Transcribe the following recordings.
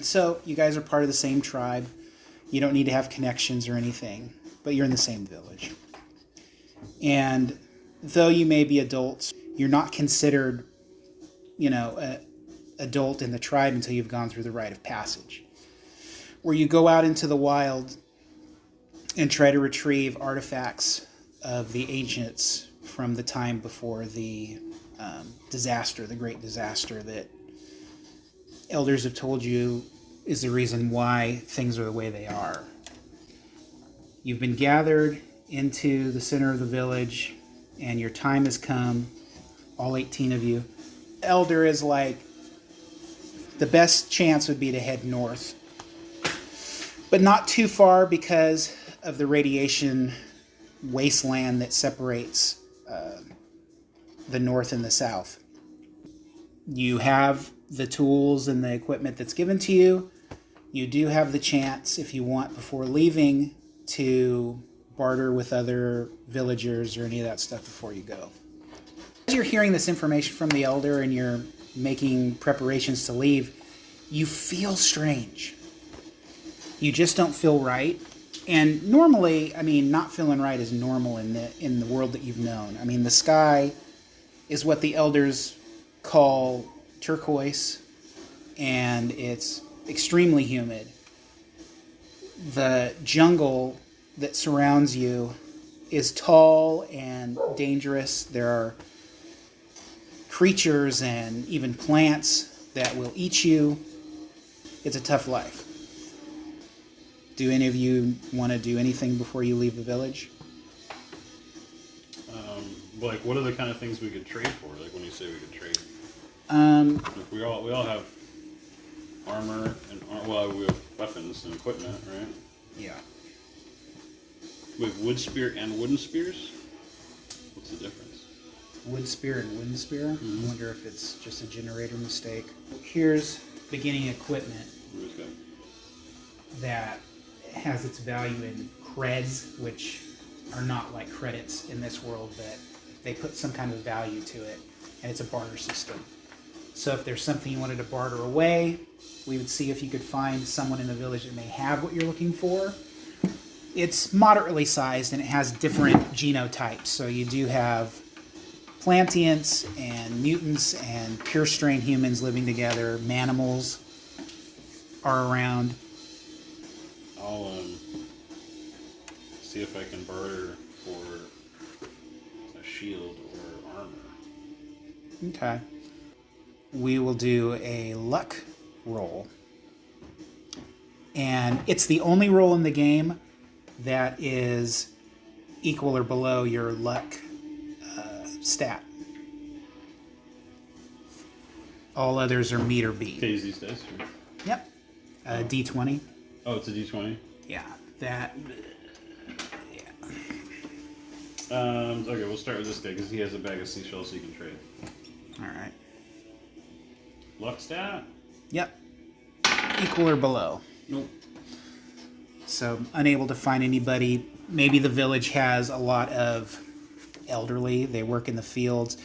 So you guys are part of the same tribe. You don't need to have connections or anything, but you're in the same village. And though you may be adults, you're not considered, adult in the tribe until you've gone through the rite of passage, where you go out into the wild and try to retrieve artifacts of the ancients from the time before the disaster, the great disaster that elders have told you is the reason why things are the way they are. You've been gathered into the center of the village, and your time has come, all 18 of you. Elder is like, the best chance would be to head north, but not too far because of the radiation wasteland that separates the north and the south. You have the tools and the equipment that's given to you. You do have the chance, if you want, before leaving, to barter with other villagers or any of that stuff before you go. As you're hearing this information from the elder and you're making preparations to leave, you feel strange. You just don't feel right. And normally, not feeling right is normal in the world that you've known. The sky is what the elders call turquoise, and it's extremely humid. The jungle that surrounds you is tall and dangerous. There are creatures and even plants that will eat you. It's a tough life. Do any of you want to do anything before you leave the village? What are the kind of things we could trade for? Like when you say we could trade? We all have armor and we have weapons and equipment, right? Yeah. We have wood spear and wooden spears. What's the difference? Wood spear and wooden spear. Mm-hmm. I wonder if it's just a generator mistake. Here's beginning equipment that has its value in creds, which are not like credits in this world, but they put some kind of value to it, and it's a barter system. So if there's something you wanted to barter away, we would see if you could find someone in the village that may have what you're looking for. It's moderately sized, and it has different genotypes. So you do have plantients and mutants and pure strain humans living together. Manimals are around. I'll see if I can barter for a shield or armor. Okay. We will do a luck roll. And it's the only roll in the game that is equal or below your luck stat. All others are meet or beat. Phase these days? Or? Yep. D20. Oh, it's a D20? Yeah. That. Yeah. Okay, we'll start with this guy because he has a bag of seashells he can trade. All right. Luck stat? Yep. Equal or below. Nope. So, unable to find anybody. Maybe the village has a lot of elderly. They work in the fields.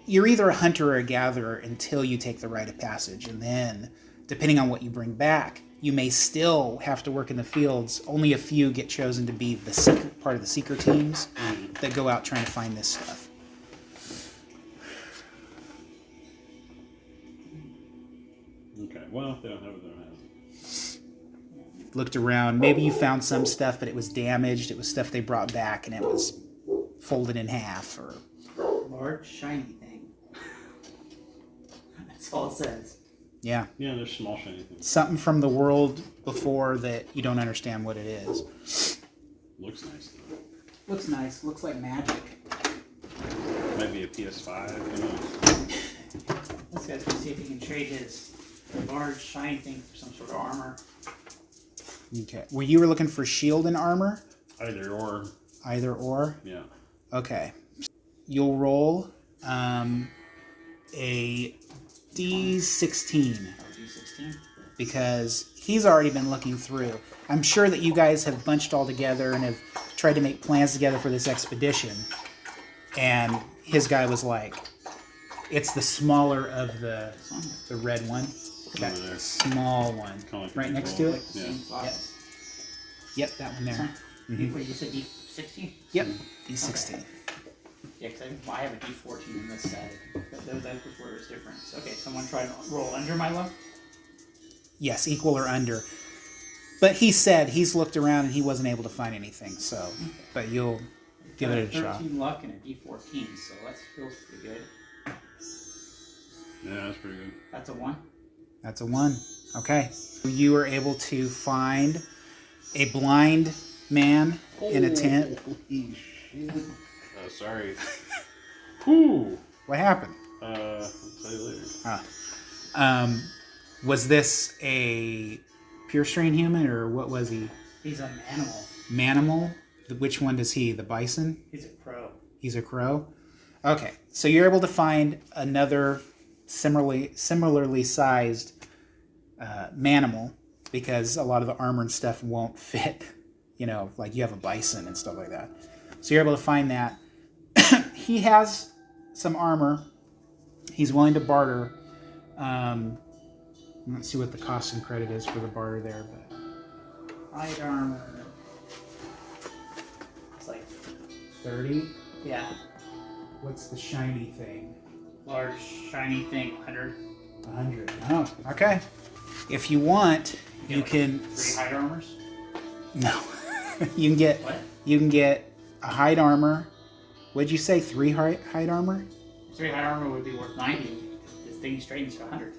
You're either a hunter or a gatherer until you take the rite of passage. And then, depending on what you bring back, you may still have to work in the fields. Only a few get chosen to be the secret part of the seeker teams that go out trying to find this stuff. Okay, well, if they don't have it, they don't have it. Looked around. Maybe you found some stuff, but it was damaged. It was stuff they brought back, and it was folded in half. Or large, shiny thing. That's all it says. Yeah. Yeah, there's small shiny things. Something from the world before that you don't understand what it is. Looks nice, though. Looks nice. Looks like magic. Might be a PS5, who knows? This guy's gonna see if he can trade his large, shiny thing for some sort of armor. Okay. Well, you were looking for shield and armor? Either or. Either or? Yeah. Okay. You'll roll a D16. D16? Because he's already been looking through. I'm sure that you guys have bunched all together and have tried to make plans together for this expedition. And his guy was like, it's the smaller of the red one. That over there. small one. Kinda like Right a next control. to it? The same size. Yep, that one there. Mhm. What, you said D16? Yep, D16. Yeah, because I have a D14 in this set. That was where it was different. So, okay, someone tried to roll under my luck? Yes, equal or under. But he said he's looked around and he wasn't able to find anything. So, but you'll give it a shot. 13 luck and a D14, so that feels pretty good. Yeah, that's pretty good. That's a 1. That's a 1. Okay. You were able to find a blind man in a tent. Holy shit. Sorry. Whew. What happened? I'll tell you later. Was this a pure strain human or what was he? He's an animal. Manimal? Which one does he? The bison? He's a crow. He's a crow? Okay. So you're able to find another similarly sized manimal because a lot of the armor and stuff won't fit. You know, like you have a bison and stuff like that. So you're able to find that. He has some armor. He's willing to barter. Let's see what the cost and credit is for the barter there. But Hide armor. It's like, 30. yeah, What's the shiny thing? large, shiny thing, 100. 100. Oh, okay. If you want, you like can. 3 hide armors? No, you can get. What? You can get a hide armor. What'd you say? 3 hide armor? 3 hide armor would be worth 90. This thing straightens to 100.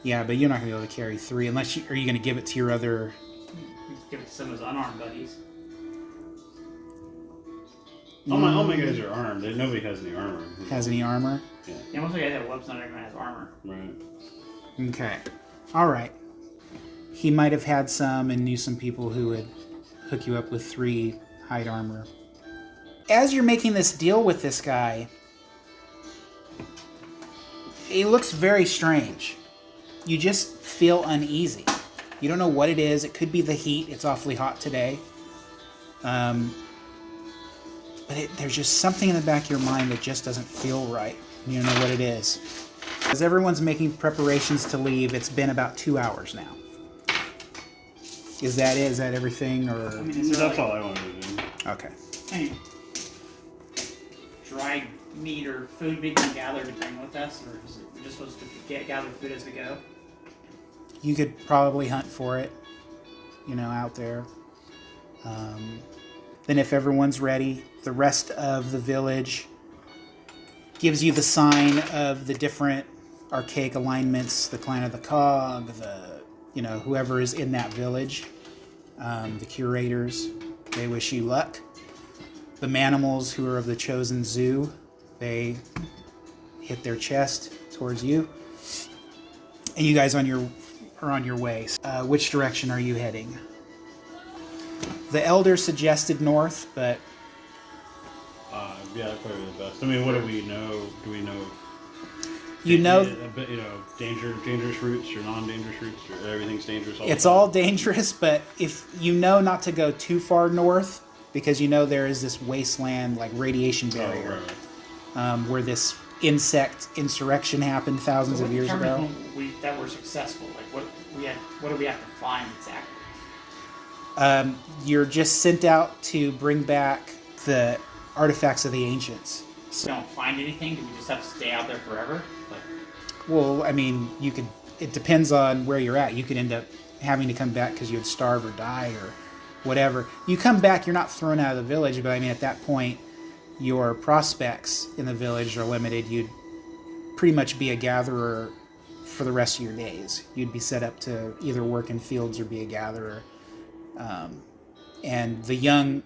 Yeah, but you're not gonna be able to carry 3 unless you. Are you gonna give it to your other? You could give it to some of his unarmed buddies. All my guys are armed. Nobody has any armor. Has any armor? Yeah, most of the guys have webs, not everyone has armor. Right. Okay. All right. He might have had some and knew some people who would hook you up with 3 hide armor. As you're making this deal with this guy, he looks very strange. You just feel uneasy. You don't know what it is. It could be the heat. It's awfully hot today. But there's just something in the back of your mind that just doesn't feel right. You don't know what it is. As everyone's making preparations to leave, it's been about 2 hours now. Is that it? Is that everything? Or I mean, is there That's like all I wanted to do. okay. any dried meat or food we can gather to bring with us, or is it just supposed to gather food as we go? You could probably hunt for it, out there. Then if everyone's ready, the rest of the village gives you the sign of the different archaic alignments, the clan of the cog, whoever is in that village, the curators, they wish you luck. The manimals who are of the chosen zoo, they hit their chest towards you. And you guys are on your way. Which direction are you heading? The elder suggested north, but Yeah, probably the best. I mean, what do we know? Do we know? Dangerous routes or non-dangerous routes, or everything's dangerous. It's all dangerous, but if you know not to go too far north, because there is this wasteland, like radiation barrier, where this insect insurrection happened thousands of years ago. That we're successful. Like what do we have to find exactly? You're just sent out to bring back the artifacts of the ancients. If we don't find anything, do we just have to stay out there forever? Well, I mean, you could. It depends on where you're at. You could end up having to come back because you would starve or die or whatever. You come back, you're not thrown out of the village, but I mean, at that point, your prospects in the village are limited. You'd pretty much be a gatherer for the rest of your days. You'd be set up to either work in fields or be a gatherer. And the young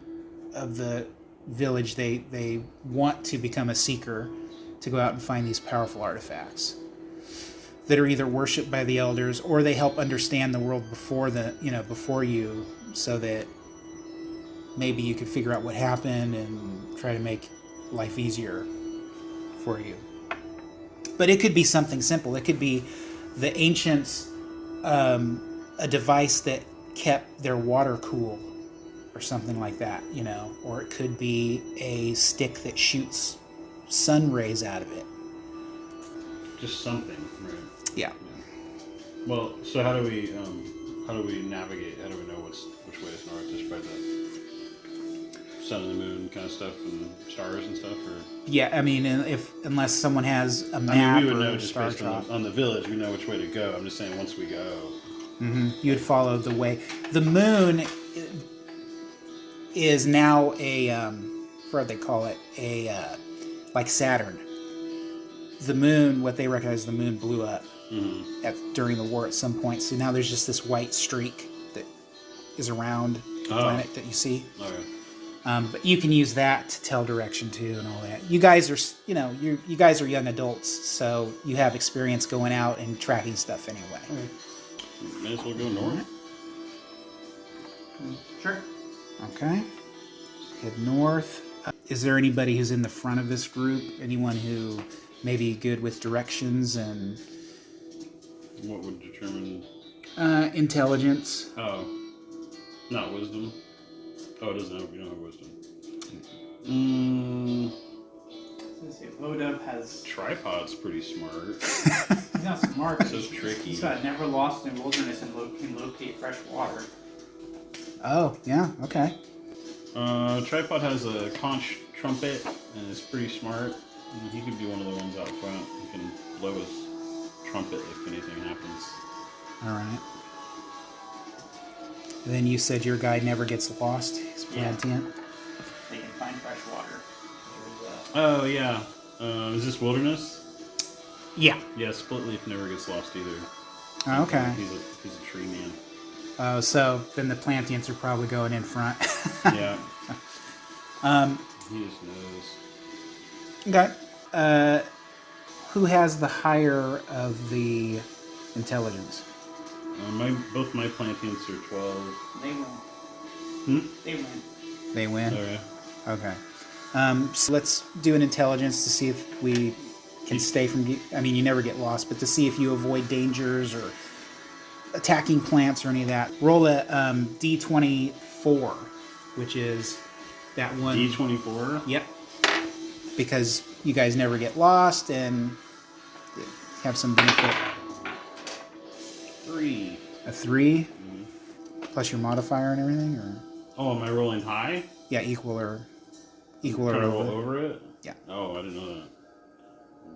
of the village, they want to become a seeker to go out and find these powerful artifacts that are either worshipped by the elders or they help understand the world before you, so that maybe you could figure out what happened and try to make life easier for you. But it could be something simple. It could be the ancients, a device that kept their water cool or something like that, or it could be a stick that shoots sun rays out of it. Just something, right? Yeah. Well, so how do we navigate? How do we know which way is north? Just by the sun and the moon kind of stuff and stars and stuff, or? Yeah, I mean, unless someone has a I map mean, we would or know a just star based drop, on the village. We know which way to go. I'm just saying, once we go. you'd follow the way. The moon is now a what do they call it? Like Saturn. The moon, what they recognize, the moon blew up during the war at some point. So now there's just this white streak that is around the planet that you see. Okay. But you can use that to tell direction too, and all that. You guys are, you guys are young adults, so you have experience going out and tracking stuff anyway. May as well go north. Sure. Okay. Head north. Is there anybody who's in the front of this group? Anyone who may be good with directions and What would determine? intelligence? Oh, not wisdom. Oh, it doesn't have. We don't have wisdom. Let's see. Lodub has. Tripod's pretty smart. He's not smart. So tricky. He's got never lost in wilderness and can locate fresh water. Oh, yeah. Okay. Tripod has a conch trumpet and is pretty smart. And he could be one of the ones out front. He can blow his trumpet if anything happens. All right. Then you said your guide never gets lost. He's Plantian. They can find fresh water. Oh yeah. Is this wilderness? Yeah. Yeah, Split Leaf never gets lost either. Oh, okay. He's a tree man. Oh, so then the Plantians are probably going in front. Yeah. He just knows. Okay. Who has the higher of the intelligence? Both my Plantians are 12. They win. They win. They win? Okay. Okay. So let's do an intelligence to see if we can stay from... I mean, you never get lost, but to see if you avoid dangers or attacking plants or any of that. Roll a D24, which is that one... D24? Yep. Because you guys never get lost and have some benefit. 3. A 3? Plus your modifier and everything? Or Oh, am I rolling high? yeah, equal or Can I roll over. over it? Yeah. Oh, I didn't know that.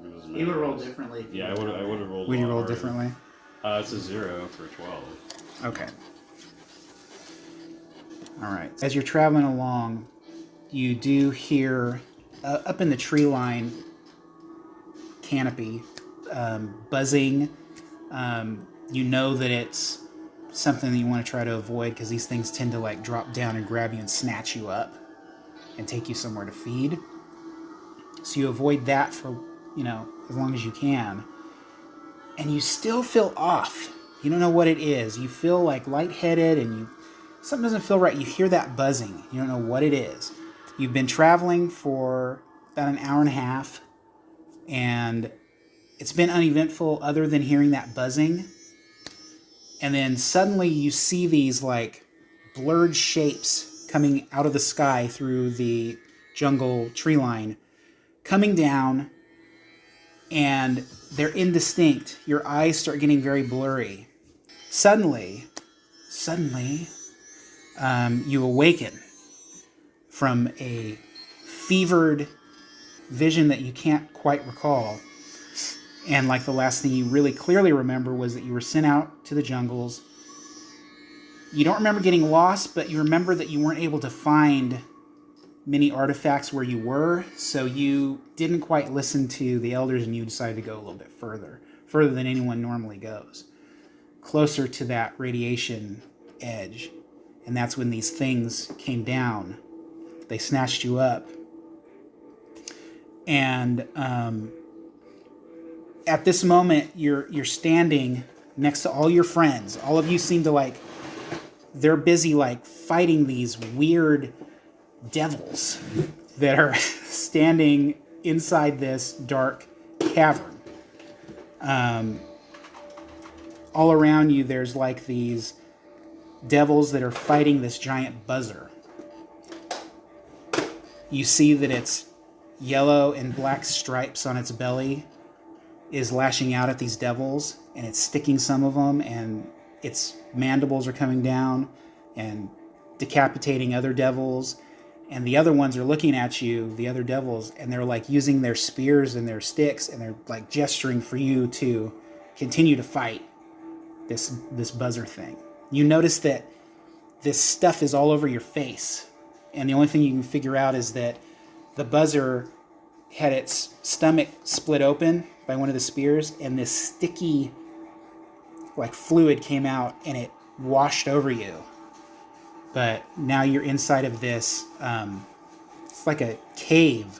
It doesn't You would matter. roll differently. If Yeah, I would have rolled. Would a you lot roll harder. differently? It's a 0 for 12. Okay. All right. As you're traveling along, you do hear up in the tree line canopy buzzing. You know that it's something that you want to try to avoid because these things tend to like drop down and grab you and snatch you up and take you somewhere to feed. So you avoid that for, as long as you can. And you still feel off. You don't know what it is. You feel like lightheaded and something doesn't feel right. You hear that buzzing. You don't know what it is. You've been traveling for about an hour and a half, and it's been uneventful other than hearing that buzzing. And then suddenly you see these like blurred shapes coming out of the sky through the jungle tree line, coming down, and they're indistinct. Your eyes start getting very blurry. Suddenly, you awaken from a fevered vision that you can't quite recall. And like the last thing you really clearly remember was that you were sent out to the jungles. You don't remember getting lost, but you remember that you weren't able to find many artifacts where you were, so you didn't quite listen to the elders and you decided to go a little bit further than anyone normally goes, closer to that radiation edge. And that's when these things came down. They snatched you up. And at this moment, you're standing next to all your friends. All of you seem to they're busy fighting these weird devils that are standing inside this dark cavern. All around you, there's these devils that are fighting this giant buzzer. You see that it's yellow and black stripes on its belly is lashing out at these devils, and it's sticking some of them, and its mandibles are coming down and decapitating other devils. And the other ones are looking at you, the other devils, and they're like using their spears and their sticks, and they're like gesturing for you to continue to fight this buzzer thing. You notice that this stuff is all over your face, and the only thing you can figure out is that the buzzer had its stomach split open by one of the spears, and this sticky like fluid came out and it washed over you. But now you're inside of this, it's like a cave.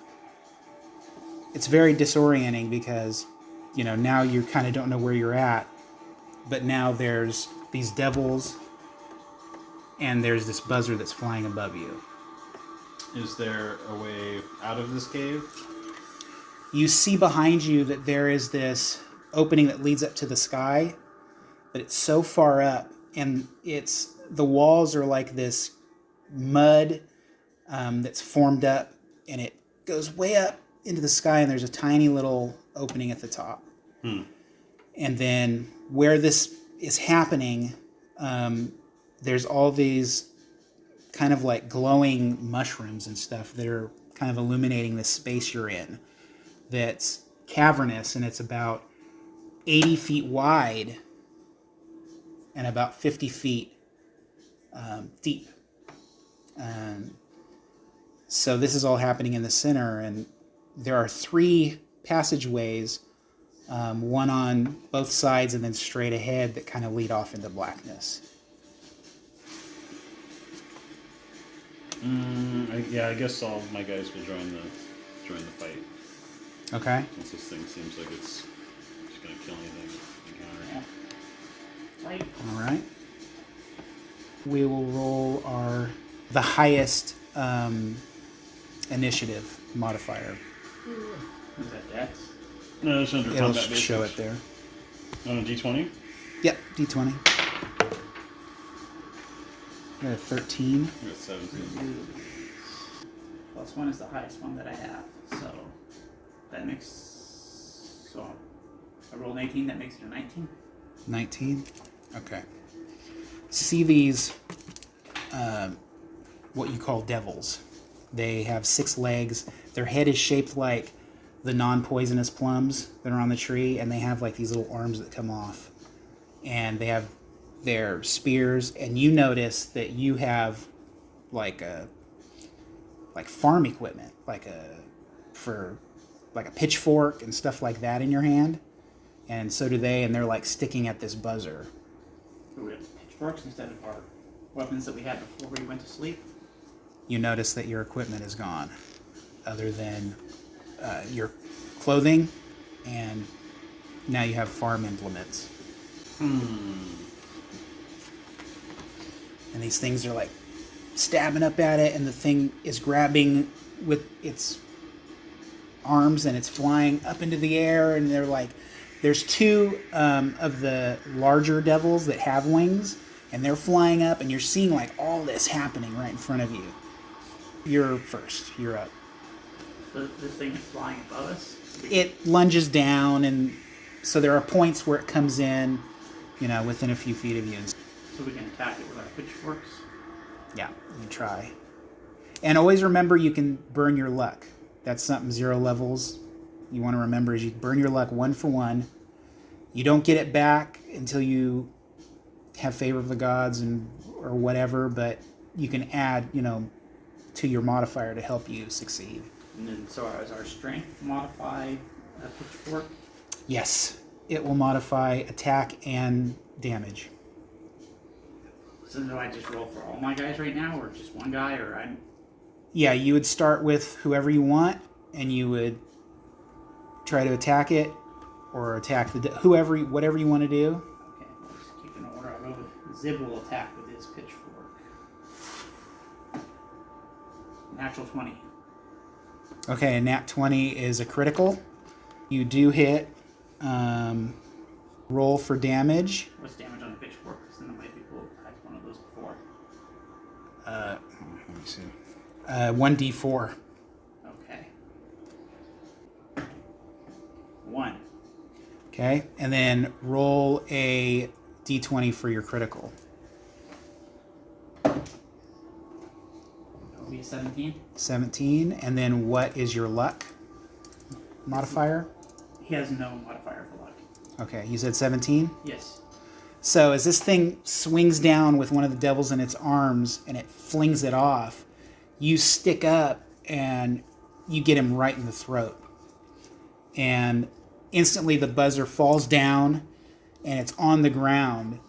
It's very disorienting because, you know, now you kind of don't know where you're at. But now there's these devils and there's this buzzer that's flying above you. Is there a way out of this cave? You see behind you that there is this opening that leads up to the sky, but it's so far up, and the walls are like this mud that's formed up, and it goes way up into the sky, and there's a tiny little opening at the top. And then where this is happening, there's all these kind of like glowing mushrooms and stuff that are kind of illuminating the space you're in. That's cavernous, and it's about 80 feet wide and about 50 feet deep. So this is all happening in the center, and there are 3 passageways, one on both sides and then straight ahead, that kind of lead off into blackness. I guess all my guys will join the fight. Okay. Since this thing seems like it's just gonna kill anything encounter. Fight. All right. We will roll the highest initiative modifier. Is that Dex? No, it's under It'll combat basics. show it there. On a D20? Yep, D20. Got a 13. I got 17. +1 is the highest one that I have, so that makes... So I rolled an 18, that makes it a 19. 19. Okay. See these, what you call devils. They have 6 legs. Their head is shaped like the non-poisonous plums that are on the tree, and they have like these little arms that come off. And they have their spears, and you notice that you have like farm equipment, like a pitchfork and stuff like that in your hand. And so do they, and they're like sticking at this buzzer. So we have pitchforks instead of our weapons that we had before we went to sleep. You notice that your equipment is gone, other than your clothing, and now you have farm implements. And these things are like stabbing up at it, and the thing is grabbing with its arms, and it's flying up into the air, and they're like, there's 2 of the larger devils that have wings, and they're flying up, and you're seeing like all this happening right in front of you. You're first. You're up. So this thing is flying above us? It lunges down, and so there are points where it comes in, within a few feet of you. So we can attack it with our pitchforks? Yeah, you try. And always remember you can burn your luck. That's something 0 levels you want to remember, is you burn your luck 1 for 1. You don't get it back until you have favor of the gods or whatever, but you can add, to your modifier to help you succeed. And then, so is our strength modified a pitchfork? Yes, it will modify attack and damage. So do I just roll for all my guys right now, or just one guy, or I'm... Yeah, you would start with whoever you want, and you would try to attack it, or attack whatever you want to do. Okay, we'll just keep in order. I'll go with Zib will attack with his pitchfork. Natural 20. Okay, a nat 20 is a critical. You do hit. Roll for damage. What's damage on the pitchfork? Because then it might be cool if I had one of those before. Let me see. 1d4. Okay. 1. Okay, and then roll a d20 for your critical. That'll be a 17. 17, and then what is your luck modifier? He has no modifier for luck. Okay, you said 17? Yes. So as this thing swings down with one of the devils in its arms and it flings it off, you stick up and you get him right in the throat. And instantly the buzzer falls down and it's on the ground,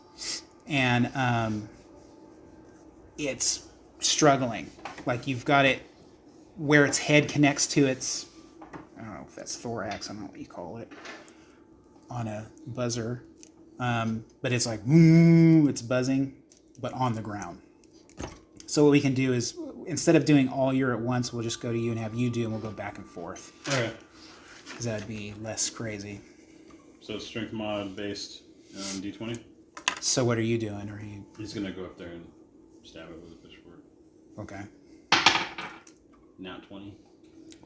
and it's struggling. Like you've got it where its head connects to its, I don't know if that's thorax, I don't know what you call it on a buzzer. But it's like, it's buzzing, but on the ground. So what we can do is, instead of doing all your at once, we'll just go to you and have you do, and we'll go back and forth. All right. Because that'd be less crazy. So it's strength mod based D20. So what are you doing? Are you? He's gonna go up there and stab it with a pitchfork. Okay. Nat 20.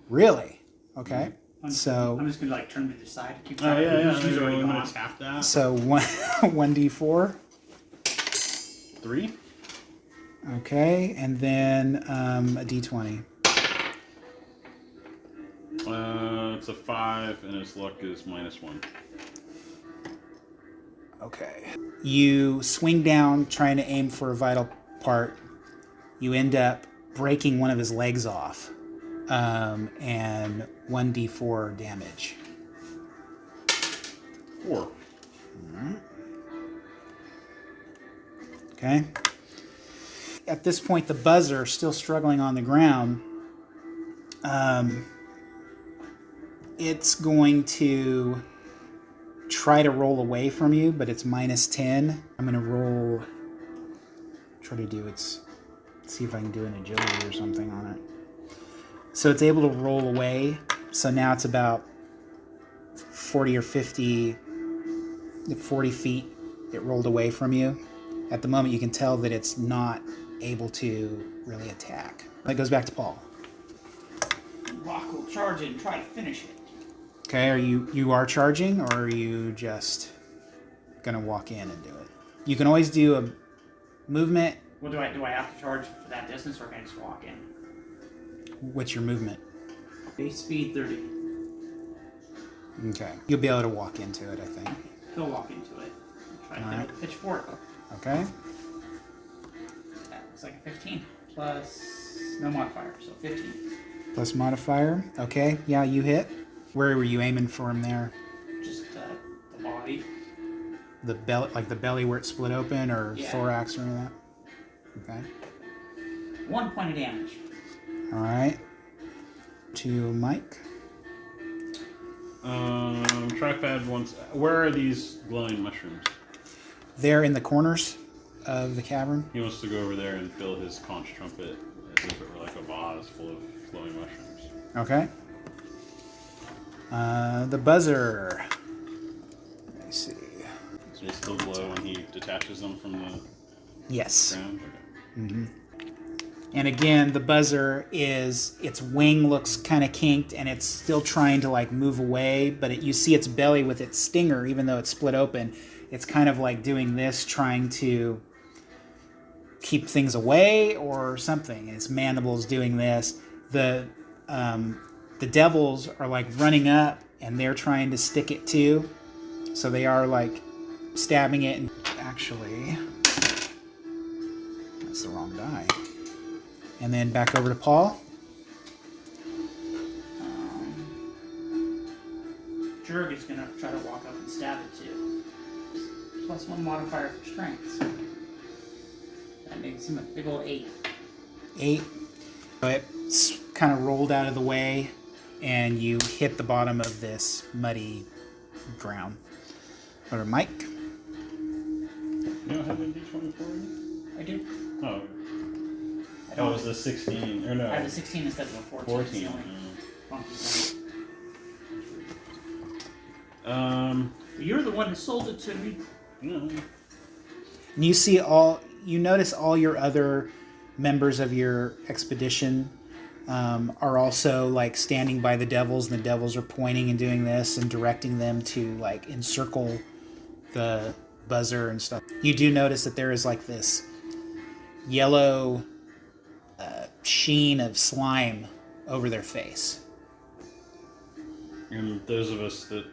Really? Okay. So I'm just gonna like turn to the side to keep. Oh yeah. She's already I'm gonna gone. tap that. so 1d4. 3. Okay, and then a d20. It's a 5, and its luck is -1. Okay. You swing down trying to aim for a vital part. You end up breaking one of his legs off. And 1d4 damage. 4. Okay. At this point, the buzzer, still struggling on the ground, it's going to try to roll away from you, but it's -10. I'm going to try to do see if I can do an agility or something on it. So it's able to roll away. So now it's about 40 or 50, 40 feet it rolled away from you. At the moment, you can tell that it's not able to really attack. That goes back to Paul. Rock will charge it and try to finish it. Okay, you are charging, or are you just gonna walk in and do it? You can always do a movement. Well, do I have to charge for that distance, or can I just walk in? What's your movement? Base speed 30. Okay, you'll be able to walk into it, I think. He'll walk into it. Try to hit it with a pitchfork. Okay. That looks like a 15 plus no modifier, so 15. Plus modifier. Okay, yeah, you hit. Where were you aiming for him there? Just the body. The belly, like the belly where it split open, or Yeah. thorax or any of that? Okay. 1 point of damage. All right. To Mike. Trackpad once. Where are these glowing mushrooms? They're in the corners of the cavern. He wants to go over there and fill his conch trumpet as if it were like a vase full of glowing mushrooms. Okay. The buzzer. Let me see. So they still glow when he detaches them from the Yes. ground? Okay. And again, the buzzer its wing looks kind of kinked, and it's still trying to like move away, but you see its belly with its stinger, even though it's split open. It's kind of like doing this, trying to keep things away or something. And its mandibles doing this. The devils are like running up, and they're trying to stick it too. So they are like stabbing it. And actually, that's the wrong die. And then back over to Paul. Jurg is gonna try to walk up and stab it too. Plus 1 modifier for strength. So that makes him a big old 8. 8. So it's kind of rolled out of the way, and you hit the bottom of this muddy ground. Over to Mike. You don't have a D20 for me? I do. Oh. I Oh, don't. it was the 16. Or no. I have a 16 instead of a 14. 14. It's the only funky thing. You're the one who sold it to me. And you notice all your other members of your expedition are also like standing by the devils, and the devils are pointing and doing this and directing them to like encircle the buzzer and stuff. You do notice that there is like this yellow sheen of slime over their face. And those of us that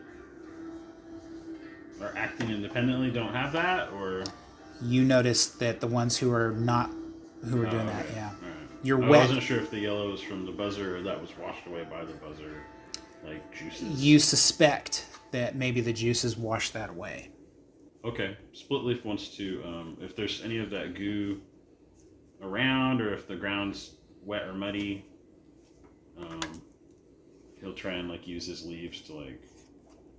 are acting independently don't have that, or You notice that the ones who are doing that, okay. yeah. All right. You're I wet. wasn't sure if the yellow was from the buzzer or that was washed away by the buzzer, like juices. You suspect that maybe the juices wash that away. Okay. Split Leaf wants to, if there's any of that goo around, or if the ground's wet or muddy, he'll try and like use his leaves to like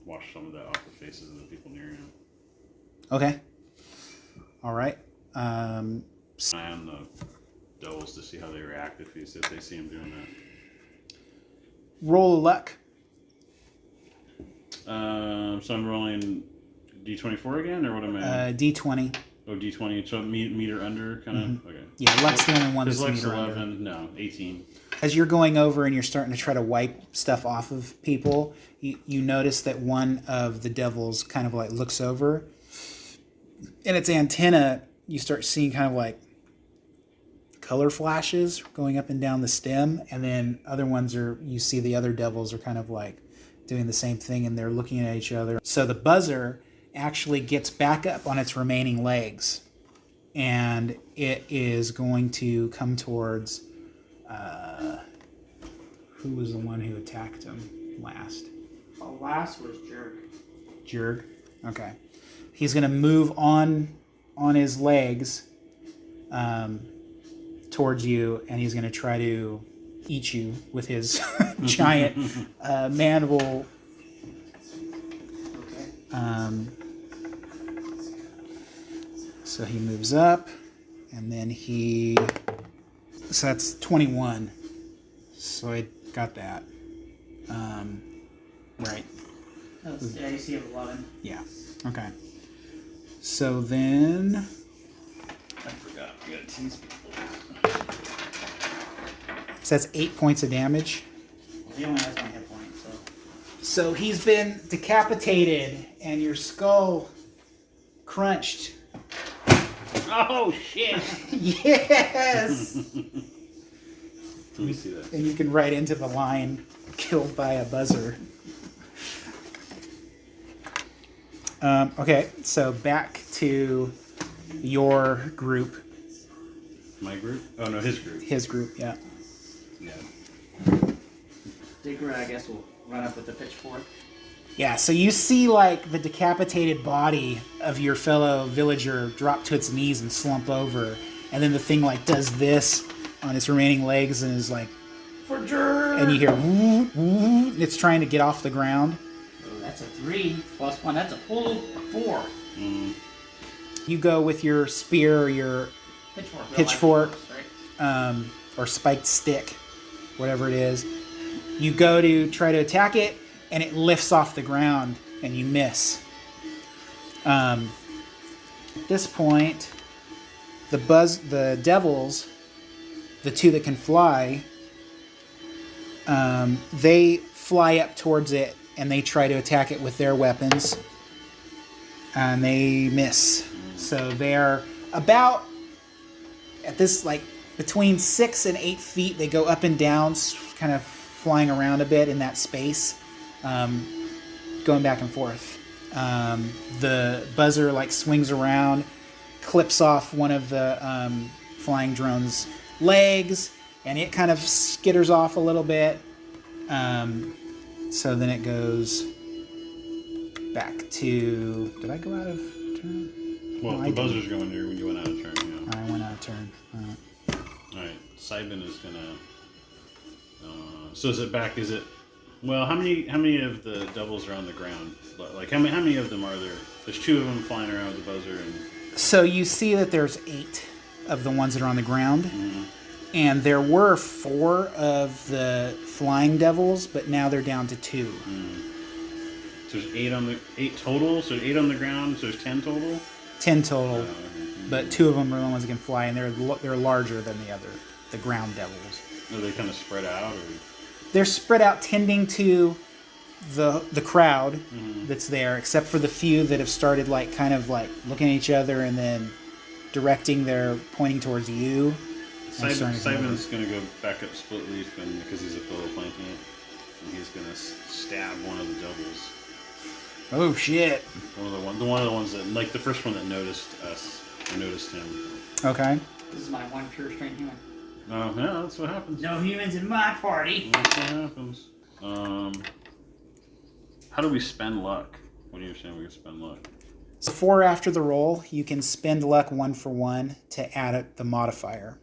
wash some of that off the faces of the people near him. Okay. All right. Eye on the devils to see how they react if they see him doing that. Roll a luck. So I'm rolling D24 again, or what am I? D20. Oh, D20. So meter under, kind of. Mm-hmm. Okay. Yeah, luck's the only one His that's luck's meter 11. under. No, 18. As you're going over and you're starting to try to wipe stuff off of people, you notice that one of the devils kind of like looks over, and its antenna, you start seeing kind of like color flashes going up and down the stem, and then other ones you see the other devils are kind of like doing the same thing, and they're looking at each other. So the buzzer actually gets back up on its remaining legs, and it is going to come towards who was the one who attacked him last? The last was Jerk. Jurg? Okay. He's going to move on his legs towards you, and he's going to try to eat you with his giant mandible. Okay. So he moves up, and then so that's 21. So I got that. Right. That's the AC of 11. Yeah. Okay. So then, I forgot. We gotta tease people. so that's 8 points of damage. Well, he only has 1 hit point, so. So he's been decapitated, and your skull crunched. Oh, shit! Yes! Let me see that. And you can write into the line, killed by a buzzer. Okay, so back to your group. My group? Oh no, his group. His group, yeah. Yeah. Digger, I guess, will run up with the pitchfork. Yeah, so you see like the decapitated body of your fellow villager drop to its knees and slump over, and then the thing like does this on its remaining legs and is like, For Jerk! and you hear woo, woo, and it's trying to get off the ground. Oh, that's a 3 plus 1. That's a full 4. You go with your spear or your Pitchfork. real life Pitchfork. pitchforks, right? or spiked stick, whatever it is. You go to try to attack it, and it lifts off the ground, and you miss. At this point, the devils, the two that can fly, they fly up towards it, and they try to attack it with their weapons, and they miss. So they're about at this like between 6 and 8 feet. They go up and down, kind of flying around a bit in that space, going back and forth. The buzzer like swings around, clips off one of the flying drone's legs, and it kind of skitters off a little bit. So then it goes back to. Did I go out of turn? Well, No, if the I buzzer's going there when you went out of turn, yeah. I went out of turn. Alright, Simon is gonna. So is it back? Is it? Well, how many of the devils are on the ground? Like how many of them are there? There's 2 of them flying around with the buzzer, and So you see that there's 8 of the ones that are on the ground, and there were 4 of the flying devils, but now they're down to 2. so there's 8 total. So 8 on the ground. So there's 10 total. 10 total, but 2 of them are the ones that can fly, and they're larger than the ground devils. Are they kind of spread out, or? They're spread out, tending to the crowd that's there, except for the few that have started like kind of like looking at each other and then directing their pointing towards you. Simon's going to go back up Split Leaf, and because he's a fellow Plantiant, and he's going to stab one of the devils. Oh shit! One of the ones that, like the first one that noticed us, or noticed him. Okay. This is my one pure strength human. Oh yeah, that's what happens. No humans in my party. That's what happens. How do we spend luck? What do you saying we can spend luck? So 4 after the roll, you can spend luck 1 for 1 to add the modifier.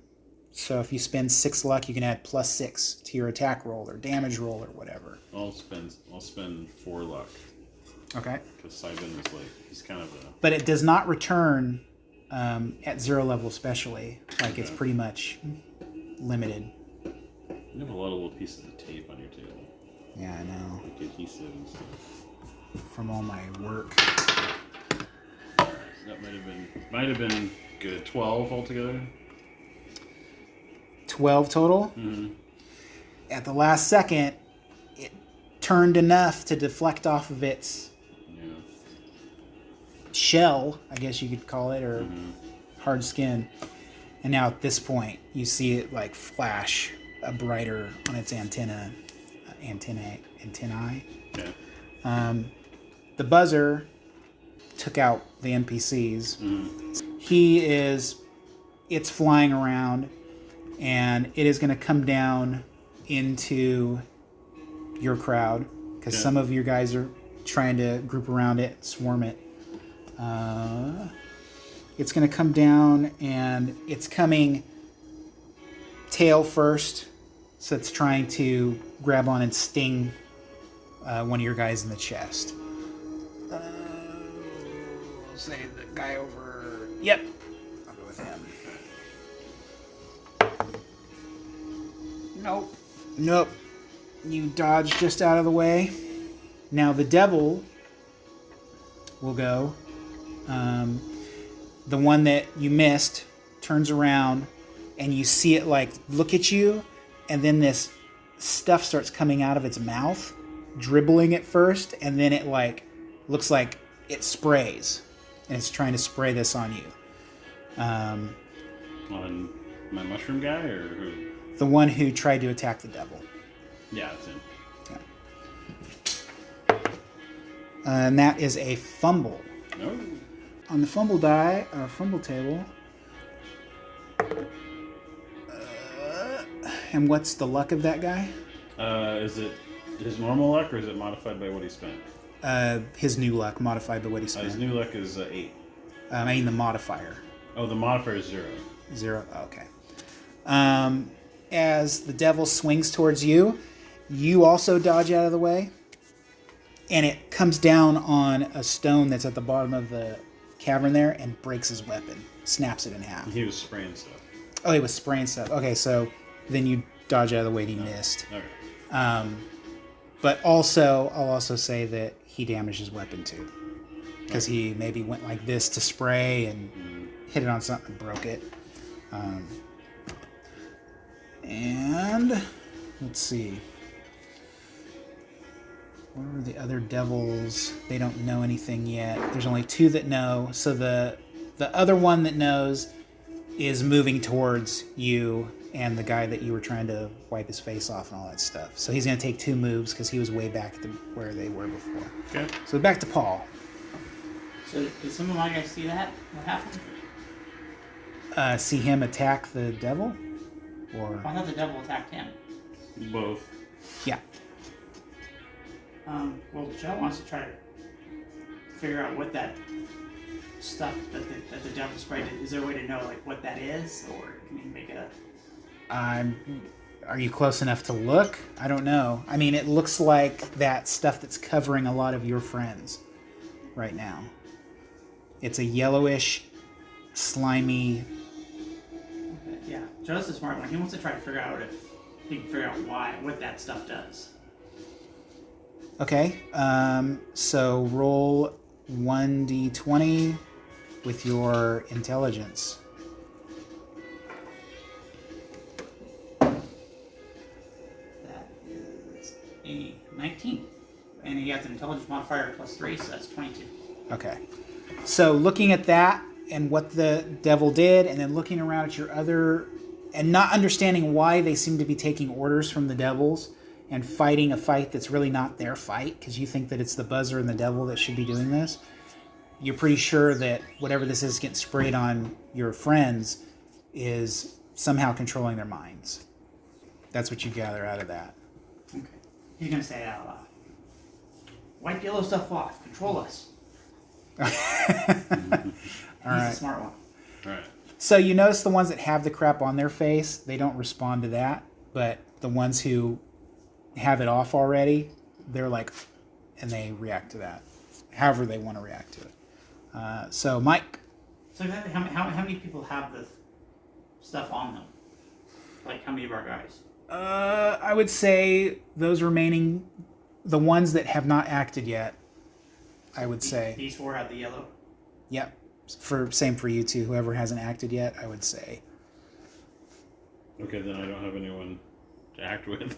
So if you spend 6 luck, you can add +6 to your attack roll or damage roll or whatever. I'll spend 4 luck. Okay. Because Simon is like, he's kind of a... But it does not return at 0 level especially. Like it's pretty much limited. You have a lot of little pieces of tape on your table. Yeah, I know. Like adhesive and stuff. From all my work. That might have been good. 12 altogether. 12 total. Mm-hmm. At the last second, it turned enough to deflect off of its shell, I guess you could call it, or hard skin. And now at this point, you see it like flash a brighter on its antennae. Okay. The buzzer took out the NPCs. It's flying around, and it is going to come down into your crowd because some of your guys are trying to group around it, swarm it. It's going to come down, and it's coming tail first, so it's trying to grab on and sting one of your guys in the chest. We'll say the guy over... Yep. I'll go with him. Nope. You dodge just out of the way. Now the devil will go. The one that you missed turns around, and you see it like look at you, and then this stuff starts coming out of its mouth, dribbling at first, and then it like looks like it sprays, and it's trying to spray this on you. On my mushroom guy, or who? The one who tried to attack the devil. Yeah, that's him. Yeah. And that is a fumble. Oh. On the fumble table. And what's the luck of that guy? Is it his normal luck, or is it modified by what he spent? His new luck, modified by what he spent. His new luck is 8. I mean the modifier. Oh, the modifier is 0. 0, okay. As the devil swings towards you, you also dodge out of the way, and it comes down on a stone that's at the bottom of the cavern there and breaks his weapon, snaps it in half. He was spraying stuff. Oh, he was spraying stuff. Okay, so then you dodge out of the way and he missed. Okay. But also, I'll also say that he damaged his weapon too, because he maybe went like this to spray and hit it on something and broke it. And let's see. Where were the other devils? They don't know anything yet. There's only 2 that know. So the other one that knows is moving towards you and the guy that you were trying to wipe his face off and all that stuff. So he's going to take 2 moves because he was way back to where they were before. Okay. So back to Paul. So did some of my guys see that? What happened? See him attack the devil? Or I thought the devil attacked him. Both. yeah. Well, Joe wants to try to figure out what that stuff that the devil sprayed. Is there a way to know like what that is, or can you make a? Are you close enough to look? I don't know. I mean, it looks like that stuff that's covering a lot of your friends right now. It's a yellowish, slimy. Okay, yeah, Joe's a smart one. He wants to try to figure out if he can figure out what that stuff does. Okay, so roll 1d20 with your intelligence. you got the intelligence modifier +3, so that's 22. Okay. So looking at that and what the devil did, and then looking around at your other, and not understanding why they seem to be taking orders from the devils and fighting a fight that's really not their fight, because you think that it's the buzzer and the devil that should be doing this. You're pretty sure that whatever this is getting sprayed on your friends is somehow controlling their minds. That's what you gather out of that. Okay. He's gonna say it out loud. Wipe yellow stuff off. Control us. All He's right. the smart one. Right. So you notice the ones that have the crap on their face, they don't respond to that. But the ones who have it off already, they're like, and they react to that. However they want to react to it. So Mike. So exactly how many people have the stuff on them? Like how many of our guys? I would say those remaining, the ones that have not acted yet, I would say. These 4 have the yellow? Yep. Same for you two. Whoever hasn't acted yet, I would say. Okay, then I don't have anyone to act with.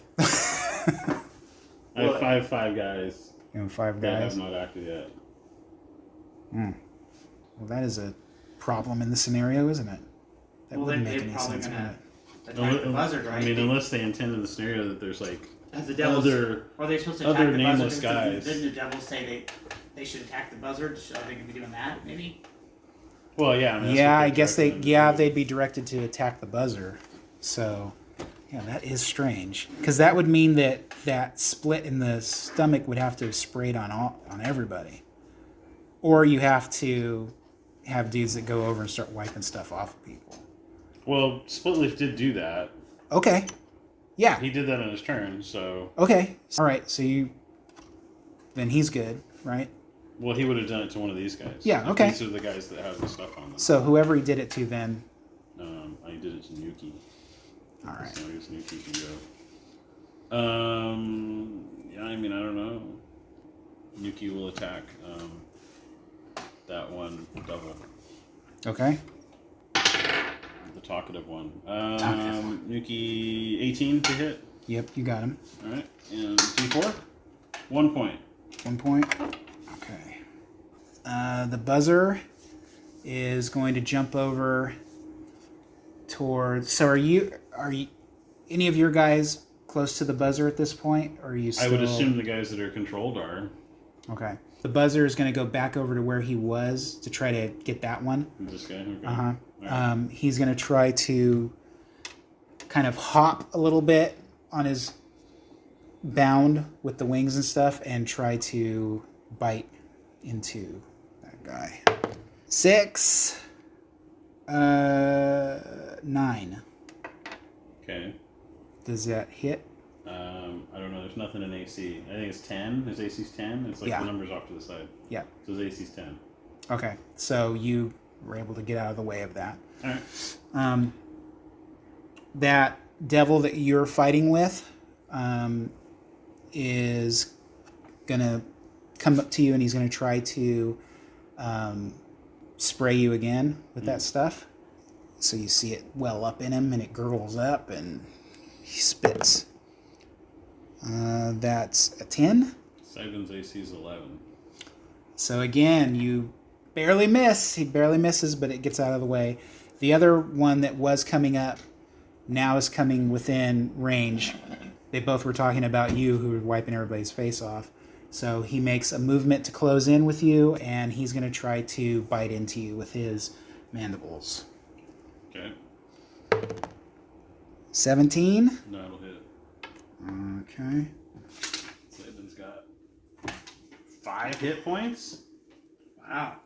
I have five guys And 5 that guys. have not acted yet. Well, that is a problem in the scenario, isn't it? That Well, wouldn't then make they're any probably sense, would gonna it? attack the buzzard, right? I mean, unless they intend in the scenario that there's like As the devils, other or are they supposed to other attack the nameless buzzard? guys. Didn't the devils say they should attack the buzzard? So are they going to be doing that, maybe? Well, yeah. I mean, that's Yeah, what I they're guess directing them to do. they'd be directed to attack the buzzer. So, yeah, that is strange. Because that would mean that split in the stomach would have to have sprayed on everybody. Or you have to have dudes that go over and start wiping stuff off of people. Well, Splitleaf did do that. Okay. Yeah. He did that on his turn, so... Okay. All right. So then he's good, right? Well, he would have done it to one of these guys. Yeah, If okay. These are the guys that have the stuff on them. So whoever he did it to then. I did it to Nuki. All right. So I guess Nuki can go. Yeah, I mean, I don't know. Nuki will attack that one double. Okay. The talkative one. Talkative one. Nuki 18 to hit. Yep, you got him. Alright. And D4? 1 point. 1 point. Okay. The buzzer is going to jump over towards. So are you any of your guys close to the buzzer at this point? Or are you still... I would assume the guys that are controlled are. Okay. The buzzer is going to go back over to where he was to try to get that one. This guy? Okay. Uh-huh. Alright. He's going to try to kind of hop a little bit on his bound with the wings and stuff and try to bite into that guy. 6, 9. Okay. Does that hit? I don't know. There's nothing in AC. I think it's 10. His AC's 10. It's like Yeah. the numbers off to the side. Yeah. So his AC's 10. Okay. So you were able to get out of the way of that. Alright. That devil that you're fighting with is going to come up to you and he's going to try to spray you again with that stuff. So you see it well up in him and it gurgles up and he spits. That's a 10. Simon's AC is 11. So again, you barely miss. He barely misses, but it gets out of the way. The other one that was coming up now is coming within range. They both were talking about you, who were wiping everybody's face off. So he makes a movement to close in with you, and he's going to try to bite into you with his mandibles. Okay. 17. No, it'll hit. Okay. Simon's got 5 hit points? Wow.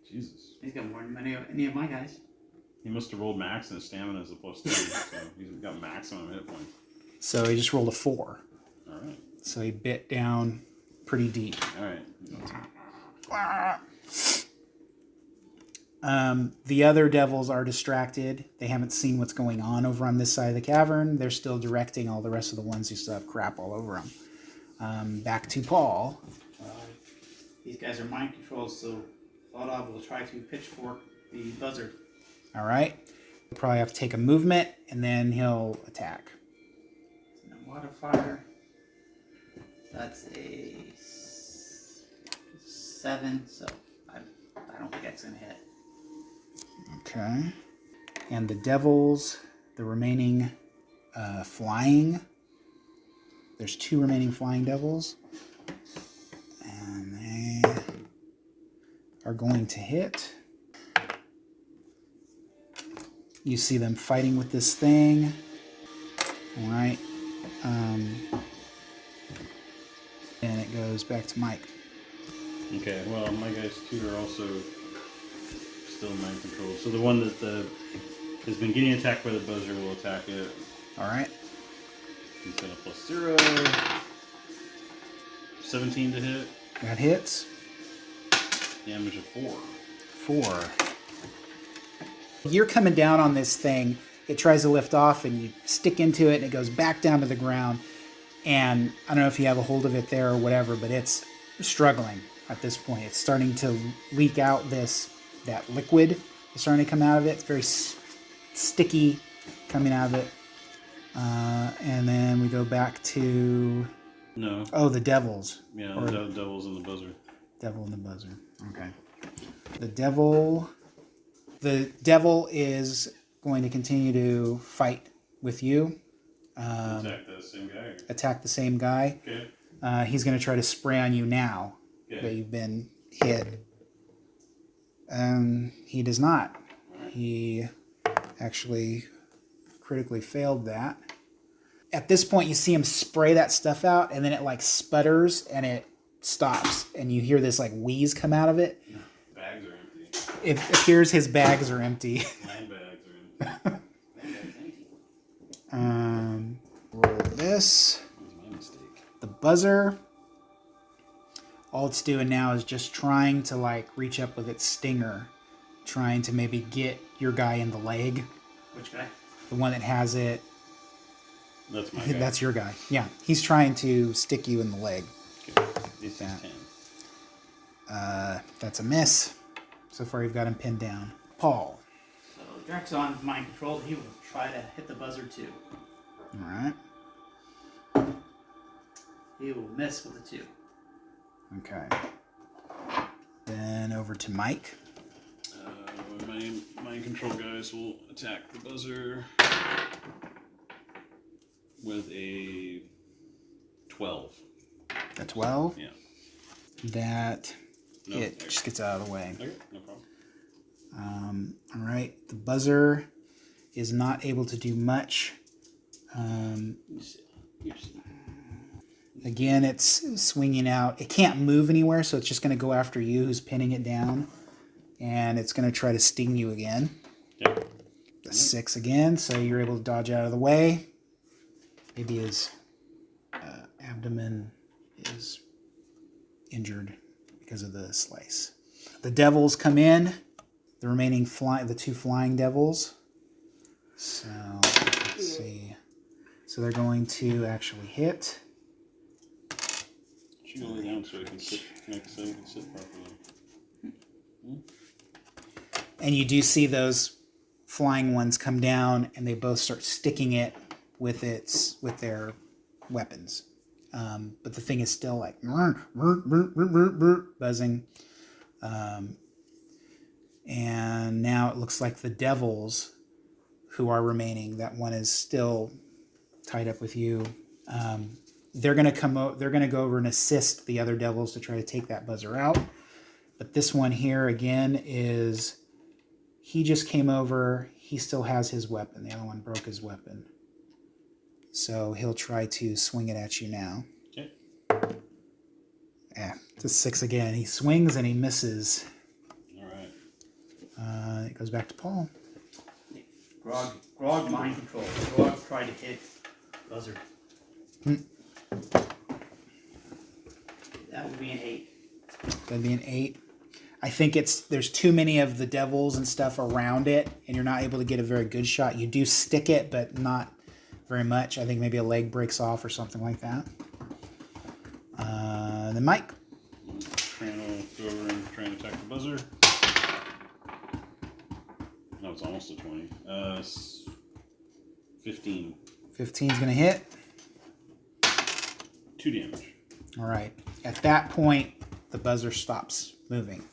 Jesus. He's got more than any of my guys. He must have rolled max and his stamina is a +2, so he's got maximum hit points. So he just rolled a 4. Alright. So he bit down pretty deep. Alright. The other devils are distracted. They haven't seen what's going on over on this side of the cavern. They're still directing all the rest of the ones who still have crap all over them. Back to Paul. These guys are mind controlled, so Thought will try to pitchfork the buzzard. All right. He'll probably have to take a movement, and then he'll attack. No modifier. That's a 7, so I don't think that's gonna hit. Okay. And the devils, the remaining flying. There's 2 remaining flying devils. And they are going to hit. You see them fighting with this thing. All right. And it goes back to Mike. Okay, well, my guys too are also still mind control. So the one that has been getting attacked by the buzzer will attack it. All right. He's got a +0. 17 to hit. That hits. Damage of 4. 4. You're coming down on this thing. It tries to lift off, and you stick into it, and it goes back down to the ground. And I don't know if you have a hold of it there or whatever, but it's struggling at this point. It's starting to leak out that liquid. It's starting to come out of it. It's very sticky coming out of it. And then we go back to... No. Oh, the devils. Yeah, Or the devil's in the buzzer. Devil and the buzzer. Okay. The devil is going to continue to fight with you. Attack the same guy. Attack the same guy. Okay. He's going to try to spray on you now Okay. that you've been hit. He does not. He actually critically failed that. At this point, you see him spray that stuff out, and then it like sputters and it stops, and you hear this like wheeze come out of it. Bags are empty. It appears his bags are empty. Land bags are empty. Roll this. That was my mistake. The buzzer. All it's doing now is just trying to like reach up with its stinger, trying to maybe get your guy in the leg. Which guy? The one that has it. That's my guy. That's your guy. Yeah, he's trying to stick you in the leg. Okay. This is That. 10. That's a miss. So far, you've got him pinned down. Paul. So Draxon's mind controlled. He will try to hit the buzzer too. All right. He will miss with the 2. Okay. Then over to Mike. My mind control guys will attack the buzzer with a 12. A 12. Yeah. That No, it there. just gets out of the way. Okay, no problem. All right. The buzzer is not able to do much. Again, it's swinging out. It can't move anywhere, so it's just going to go after you, who's pinning it down. And it's going to try to sting you again. Okay. A 6 again, so you're able to dodge out of the way. Maybe his abdomen is injured because of the slice. The devils come in. The remaining the 2 flying devils. So let's see. So they're going to actually hit. Should go lay down so I can sit next so I can sit properly. And you do see those flying ones come down, and they both start sticking it with their weapons. But the thing is still like buzzing. And now it looks like the devils who are remaining, that one is still tied up with you. They're gonna they're gonna go over and assist the other devils to try to take that buzzer out. But this one here again he just came over. He still has his weapon. The other one broke his weapon. So he'll try to swing it at you now. Okay. Yeah, it's a 6 again. He swings and he misses. All right. It goes back to Paul. Grog mind control. Grog tried to hit buzzer. That would be an 8. That'd be an 8. I think there's too many of the devils and stuff around it, and you're not able to get a very good shot. You do stick it, but not very much. I think maybe a leg breaks off or something like that. Then Mike. Tran will go over and try and attack the buzzer. No, it's almost a 20. 15. 15's going to hit. 2 damage. All right. At that point, the buzzer stops moving.